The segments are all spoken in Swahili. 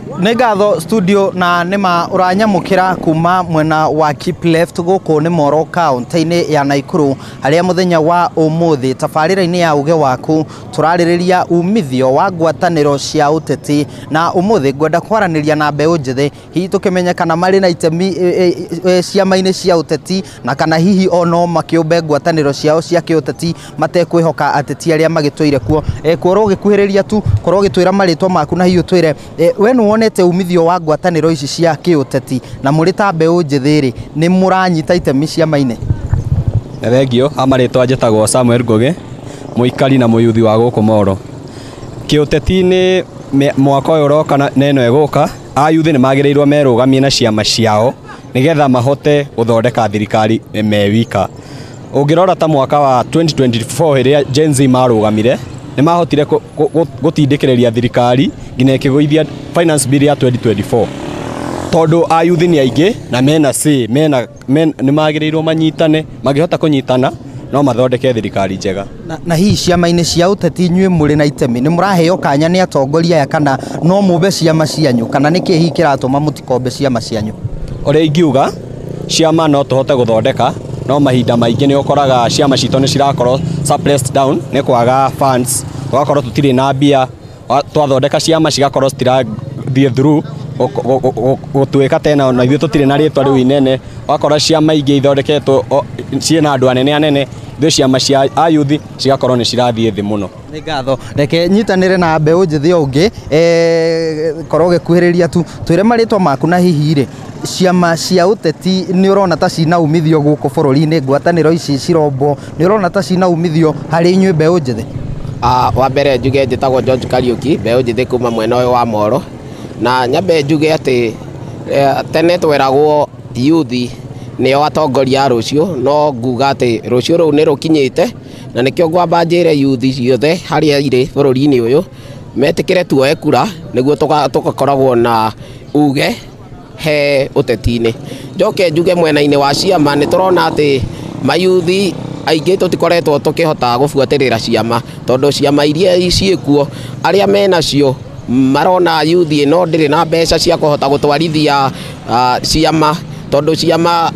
Negatho studio na nima uranyamukira kuma mwena wa Keep Left guku ni Moro county-ini ya Naikuru haria muthenya wa umuthi tabarira-ini ya uge waku turaririria umithio wa ngwataniro cia uteti na umuthi ngwenda kwaraniria na mbeu njithi hihi tukimenyekana mari na itemi ciama-ini cia uteti na kana hihi ono makiumbe ngwataniro ciao cia kiuteti matekwihoka ateti aria magitwire kuo kworo gikuhiriria tu korwo gitwira maritwa maku na hiyo twire we nuonete umithio wa ngwataniro ici cia kiuteti na muri ta mbeu njithiri ni muranyita itemi ciama-ini? Thengio, amaritwa njitagwo Samuel Ngugi, muikari na muyuthi wa guku Moro. Kiuteti-ini mwaka uyu uroka neno eguka ayuthi ni magirirwo merugamie na ciama ciao nigetha mahote guthondeka thirikari mewika. Ungirora ta mwaka wa 2024 iria Gen Z marugamire ni mahotire gutindikiriria thirikari nginya ikiguithia finance bill ya 2024 tondu ayuthi ni aingi na mena ni magirirwo manyitane magihota kunyitana no mathondeke thirikari njega na hihi ciama-ini cia uteti nyue muri na itemi ni muraheo kanya ni atongoria ya kana no mube ciama cianyu kana niki hihi kiratuma mutikombe ciama cianyu? Ore ingiuga ciama no tuhote guthondeka no mahinda maingi ni ukoraga ciama cito ni cirakorwo suppressed down ni kwaga funds tugakorwo tutiri na mbia twathondeka ciama cigakorwo citirathie through gutwika tena na ithuĩ tutiri na ritwa riu inene wakora ciama ingi ithondeketwo ciena andu anene ithuĩ ciama cia ayuthi cigakorwo ni cirathie thi muno. Ni ngatho reke nyitanire na mbeu njithi ungi korwo gikuhiriria tu twire maritwa maku na hihi ri ciama cia uteti ni urona ta cina umithio guku bururi-ini ngwataniro ici cirombo ni urona ta cina umithio hari inyue mbeu njithi? Wa mbere njuge njitagwo George Kariuki mbeu njithi kuma mwena uyu wa Moro na nyambe njuge ati tene tweragwo yuthi nio atongoria a rucio no nguga ati rucio ru ni rukinyite na nikio ngwamba njire yuthi ciothe haria iri bururi-ini uyu metikire tuoe kura niguo tugakoragwo na uge he uteti-ini. Njoke njuge mwena-ini wa ciama ni turona ati mayuthi aingi tutikoretwo tukihota gubuatirira ciama tondu ciama iria ciikuo aria menacio marona yuthi no ndiri na mbeca cia kuhota gutwarithia ciama tondu ciama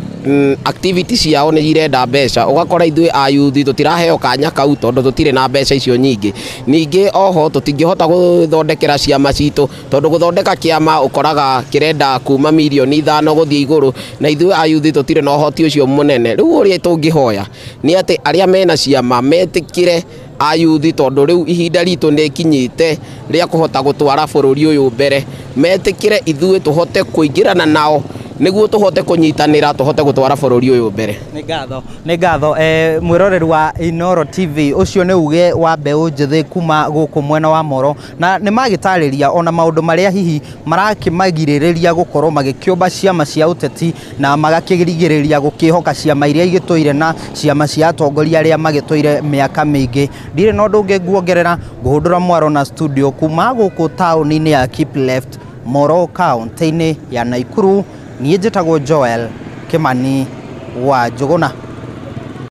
activity ciao ni irenda mbeca ugakora ithuĩ a yuthi tutiraheo kanya kau tondu tutire na mbeca icio nyingi. Ningi oho tutingihota guthondekera ciama citu tondu guthondeka kiama ukoraga kirenda kuma milioni 5 guthie iguru na ithuĩ a yuthi tutire na uhoti ucio munene. Riu uria tungihoya ni ati aria mena ciama metikire ayuthi tondu riu ihinda ritu ni kinyite ria kuhota gutwara bururi uyu mbere metikire ithuĩ tuhote kuingirana nao niguo tuhote kunyitanira tuhote gutwara bururi uyu mbere. Ni ngatho mwiroreri wa Inooro TV ucio ni uge wa mbeu njithi kuma guku mwena wa Moro na ni magitariria ona maundu maria hihi marakimagiririria gukorwo magikiumba ciama cia uteti na magakigirigiriria gukihoka ciama iria igitwire na ciama cia atongoria aria magitwire miaka mingi. Ndire no ndungi nguongerera nguhundura mwaro na studio kuma guku tauni-ini ya Keep Left Moro county-ini ya Naikuru. Niĩ njĩtagwo Joel Kimani wa Njuguna.